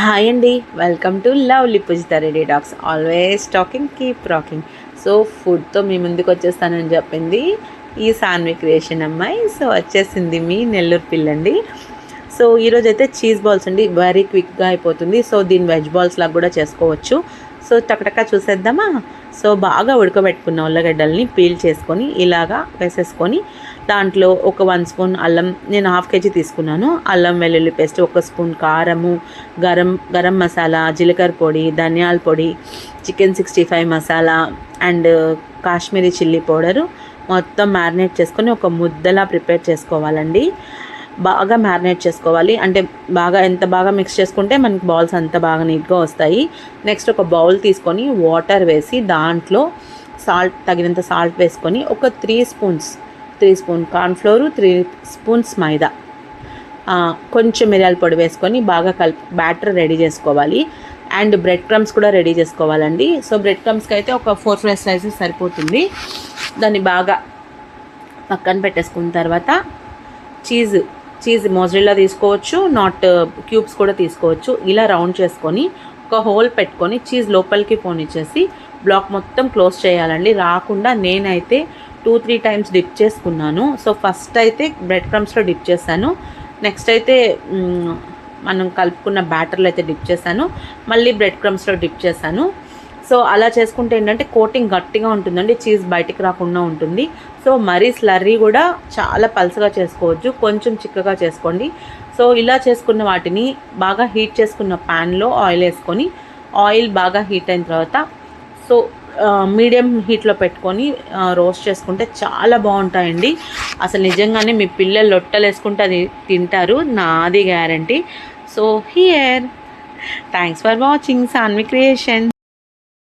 Hi అండి, welcome to lovely Pujitha ready dogs. Always talking, keep rocking. So ఫుడ్తో మీ ముందుకు వచ్చేస్తానని చెప్పింది ఈ సాన్వి క్రియేషన్ అమ్మాయి. సో వచ్చేసింది మీ నెల్లూరు పిల్లండి. సో ఈరోజు అయితే చీజ్ బాల్స్ అండి, వెరీ క్విక్గా అయిపోతుంది. సో దీన్ని వెజ్ బాల్స్ లాగా కూడా చేసుకోవచ్చు. సో టకటకా చూసేద్దామా. సో బాగా ఉడకబెట్టుకున్న ఉల్లగడ్డల్ని పీల్ చేసుకొని ఇలాగా వేసేసుకొని దాంట్లో ఒక 1 స్పూన్ అల్లం, నేను 1/2 కేజీ తీసుకున్నాను. అల్లం వెల్లుల్లి పేస్ట్, 1 స్పూన్ కారము, గరం మసాలా, జీలకర్ర పొడి, ధనియాల పొడి, chicken 65 masala and Kashmiri chilli powder మొత్తం మ్యారినేట్ చేసుకొని ఒక ముద్దలా ప్రిపేర్ చేసుకోవాలండి. బాగా మ్యారినేట్ చేసుకోవాలి. అంటే బాగా ఎంత బాగా మిక్స్ చేసుకుంటే మనకి బాల్స్ అంత బాగా నీట్గా వస్తాయి. నెక్స్ట్ ఒక బౌల్ తీసుకొని వాటర్ వేసి దాంట్లో తగినంత సాల్ట్ వేసుకొని ఒక 3 స్పూన్ కార్న్ఫ్లోరు, 3 స్పూన్స్ మైదా, కొంచెం మిరియాల పొడి వేసుకొని బాగా బ్యాటర్ రెడీ చేసుకోవాలి. అండ్ బ్రెడ్ క్రమ్స్ కూడా రెడీ చేసుకోవాలండి. సో బ్రెడ్ క్రమ్స్కి అయితే ఒక 4 స్లైసెస్ సరిపోతుంది. దాన్ని బాగా పక్కన పెట్టేసుకున్న తర్వాత చీజ్ మోజరెల్లా తీసుకోవచ్చు, నాట్ క్యూబ్స్ కూడా తీసుకోవచ్చు. ఇలా రౌండ్ చేసుకొని ఒక హోల్ పెట్టుకొని చీజ్ లోపలికి పోనిచ్చేసి బ్లాక్ మొత్తం క్లోజ్ చేయాలండి. రాకుండా నేనైతే 2-3 టైమ్స్ డిప్ చేసుకున్నాను. సో ఫస్ట్ అయితే బ్రెడ్ క్రమ్స్లో డిప్ చేశాను, నెక్స్ట్ అయితే మనం కలుపుకున్న బ్యాటర్లో అయితే డిప్ చేశాను, మళ్ళీ బ్రెడ్ క్రమ్స్లో డిప్ చేశాను. సో అలా చేసుకుంటే ఏంటంటే కోటింగ్ గట్టిగా ఉంటుందండి, చీజ్ బయటికి రాకుండా ఉంటుంది. సో మరీ స్లర్రీ కూడా చాలా పల్చగా చేసుకోవచ్చు, కొంచెం చిక్కగా చేసుకోండి. సో ఇలా చేసుకున్న వాటిని బాగా హీట్ చేసుకున్న ప్యాన్లో ఆయిల్ వేసుకొని, ఆయిల్ బాగా హీట్ అయిన తర్వాత సో మీడియం హీట్లో పెట్టుకొని రోస్ట్ చేసుకుంటే చాలా బాగుంటాయండి. అసలు నిజంగానే మీ పిల్లలు లొట్టలు వేసుకుంటే అది తింటారు, నాది guarantee. So here, thanks for watching Saanvi creation.